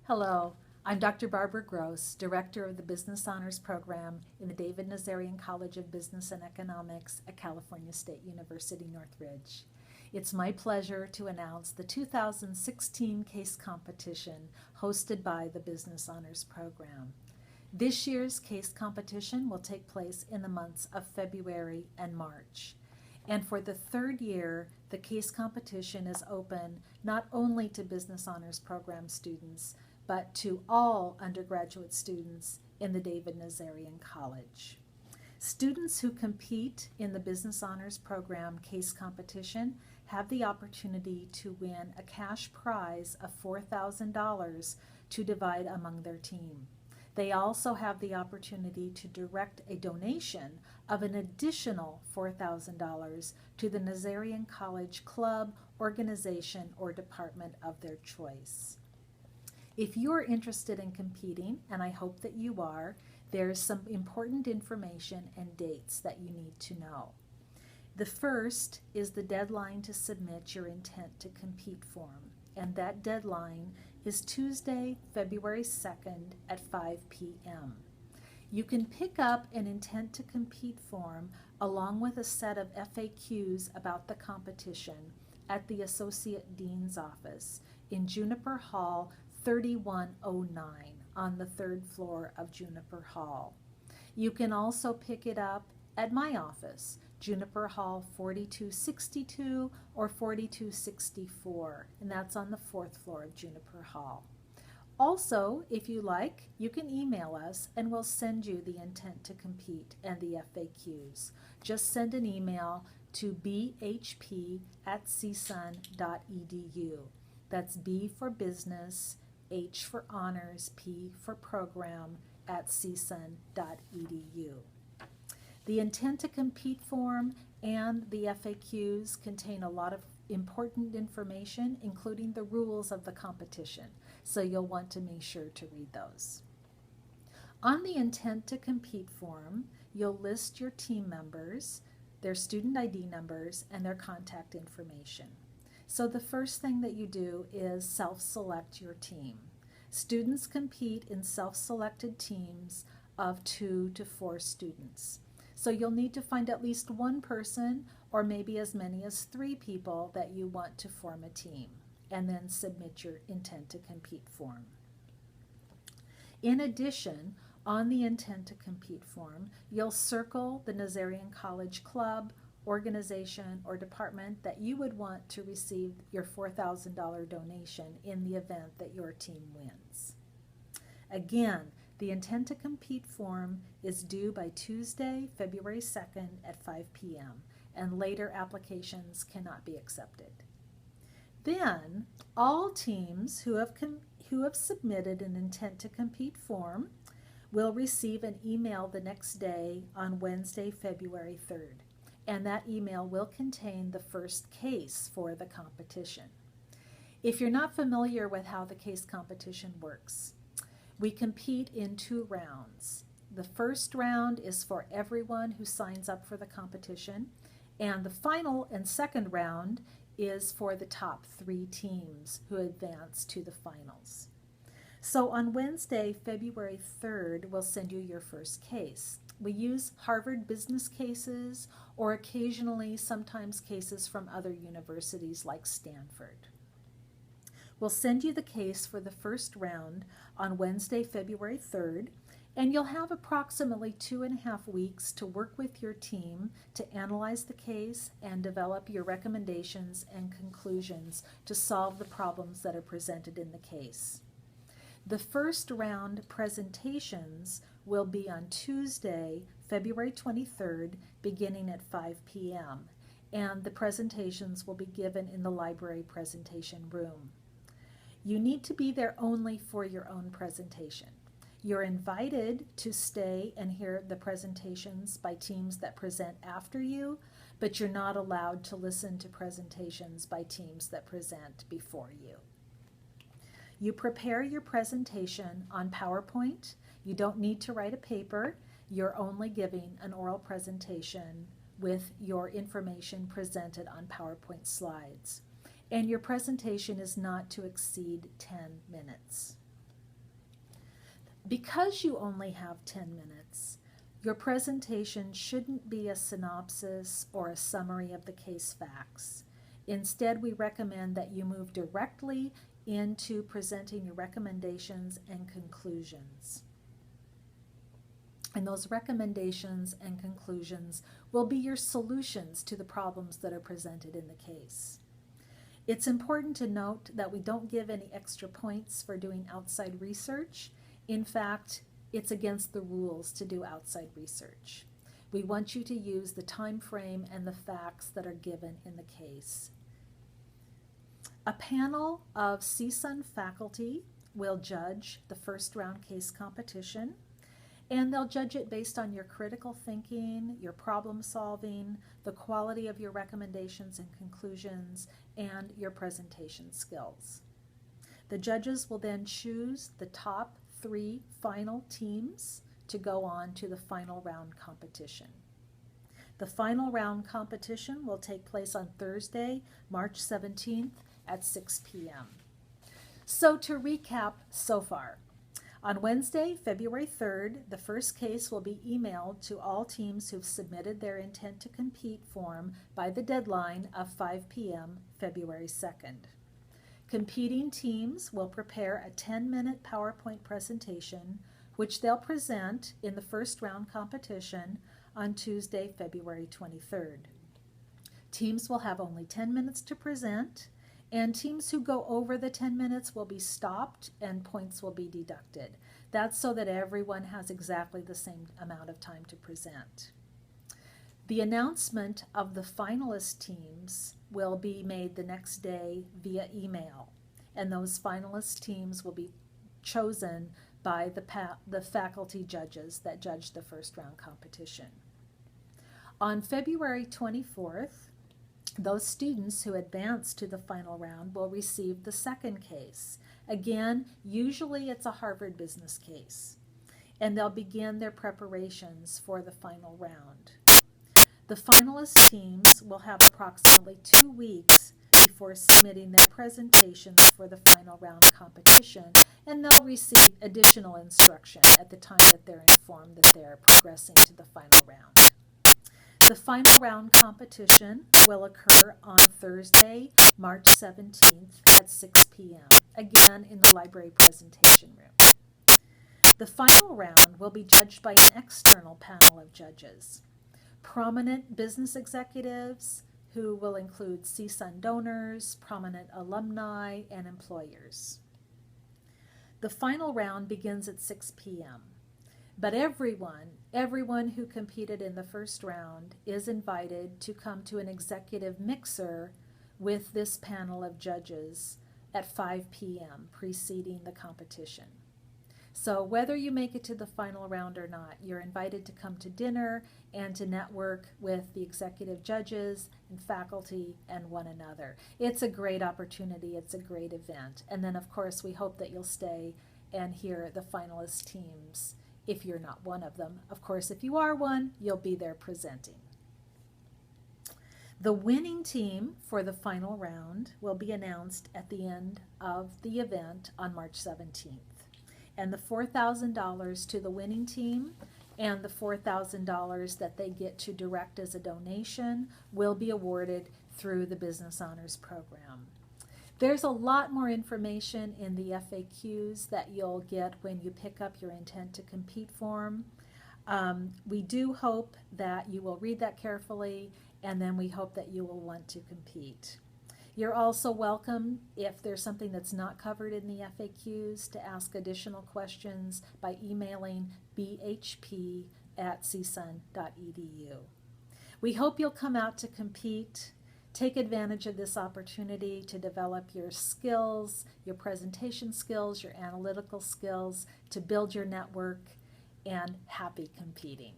Hello, I'm Dr. Barbara Gross, Director of the Business Honors Program in the David Nazarian College of Business and Economics at California State University, Northridge. It's my pleasure to announce the 2016 case competition hosted by the Business Honors Program. This year's case competition will take place in the months of February and March. And for the third year, the case competition is open not only to Business Honors Program students, but to all undergraduate students in the David Nazarian College. Students who compete in the Business Honors Program case competition have the opportunity to win a cash prize of $4,000 to divide among their team. They also have the opportunity to direct a donation of an additional $4,000 to the Nazarian College club, organization, or department of their choice. If you are interested in competing, and I hope that you are, there's some important information and dates that you need to know. The first is the deadline to submit your intent to compete form, and that deadline is Tuesday, February 2nd at 5 p.m. You can pick up an intent to compete form along with a set of FAQs about the competition at the Associate Dean's office in Juniper Hall 3109 on the third floor of Juniper Hall. You can also pick it up at my office, Juniper Hall 4262 or 4264, and that's on the fourth floor of Juniper Hall. Also, if you like, you can email us and we'll send you the intent to compete and the FAQs. Just send an email to bhp@csun.edu. That's B for business, H for honors, P for program at csun.edu. The intent to compete form and the FAQs contain a lot of important information, including the rules of the competition, so you'll want to make sure to read those. On the intent to compete form, you'll list your team members, their student ID numbers, and their contact information. So the first thing that you do is self-select your team. Students compete in self-selected teams of 2 to 4 students. So you'll need to find at least one person or maybe as many as 3 people that you want to form a team, and then submit your intent to compete form. In addition, on the intent to compete form, you'll circle the Nazarian College club, organization, or department that you would want to receive your $4,000 donation in the event that your team wins. Again, the intent to compete form is due by Tuesday, February 2nd at 5 p.m., and later applications cannot be accepted. Then, all teams who have submitted an intent to compete form will receive an email the next day on Wednesday, February 3rd. And that email will contain the first case for the competition. If you're not familiar with how the case competition works, we compete in 2 rounds. The first round is for everyone who signs up for the competition, and the final and second round is for the top 3 teams who advance to the finals. So on Wednesday, February 3rd, we'll send you your first case. We use Harvard business cases or occasionally sometimes cases from other universities like Stanford. We'll send you the case for the first round on Wednesday, February 3rd, and you'll have approximately 2.5 weeks to work with your team to analyze the case and develop your recommendations and conclusions to solve the problems that are presented in the case. The first round presentations will be on Tuesday, February 23rd, beginning at 5 p.m., and the presentations will be given in the library presentation room. You need to be there only for your own presentation. You're invited to stay and hear the presentations by teams that present after you, but you're not allowed to listen to presentations by teams that present before you. You prepare your presentation on PowerPoint. You don't need to write a paper. You're only giving an oral presentation with your information presented on PowerPoint slides. And your presentation is not to exceed 10 minutes. Because you only have 10 minutes, your presentation shouldn't be a synopsis or a summary of the case facts. Instead, we recommend that you move directly into presenting your recommendations and conclusions. And those recommendations and conclusions will be your solutions to the problems that are presented in the case. It's important to note that we don't give any extra points for doing outside research. In fact, it's against the rules to do outside research. We want you to use the time frame and the facts that are given in the case. A panel of CSUN faculty will judge the first round case competition, and they'll judge it based on your critical thinking, your problem solving, the quality of your recommendations and conclusions, and your presentation skills. The judges will then choose the top 3 final teams to go on to the final round competition. The final round competition will take place on Thursday, March 17th at 6 p.m. So to recap so far, on Wednesday, February 3rd, the first case will be emailed to all teams who've submitted their intent to compete form by the deadline of 5 p.m. February 2nd. Competing teams will prepare a 10-minute PowerPoint presentation, which they'll present in the first round competition on Tuesday, February 23rd. Teams will have only 10 minutes to present, and teams who go over the 10 minutes will be stopped and points will be deducted. That's so that everyone has exactly the same amount of time to present. The announcement of the finalist teams will be made the next day via email, and those finalist teams will be chosen by the faculty judges that judge the first round competition. On February 24th, those students who advance to the final round will receive the second case. Again, usually it's a Harvard business case, and they'll begin their preparations for the final round. The finalist teams will have approximately 2 weeks before submitting their presentations for the final round competition, and they'll receive additional instruction at the time that they're informed that they're progressing to the final round. The final round competition will occur on Thursday, March 17th at 6 p.m., again in the library presentation room. The final round will be judged by an external panel of judges. Prominent business executives who will include CSUN donors, prominent alumni, and employers. The final round begins at 6 p.m., but everyone who competed in the first round is invited to come to an executive mixer with this panel of judges at 5 p.m. preceding the competition. So whether you make it to the final round or not, you're invited to come to dinner and to network with the executive judges and faculty and one another. It's a great opportunity. It's a great event. And then, of course, we hope that you'll stay and hear the finalist teams if you're not one of them. Of course, if you are one, you'll be there presenting. The winning team for the final round will be announced at the end of the event on March 17th. And the $4,000 to the winning team and the $4,000 that they get to direct as a donation will be awarded through the Business Honors Program. There's a lot more information in the FAQs that you'll get when you pick up your intent to compete form. We do hope that you will read that carefully, and then we hope that you will want to compete. You're also welcome, if there's something that's not covered in the FAQs, to ask additional questions by emailing bhp@csun.edu. We hope you'll come out to compete. Take advantage of this opportunity to develop your skills, your presentation skills, your analytical skills, to build your network, and happy competing.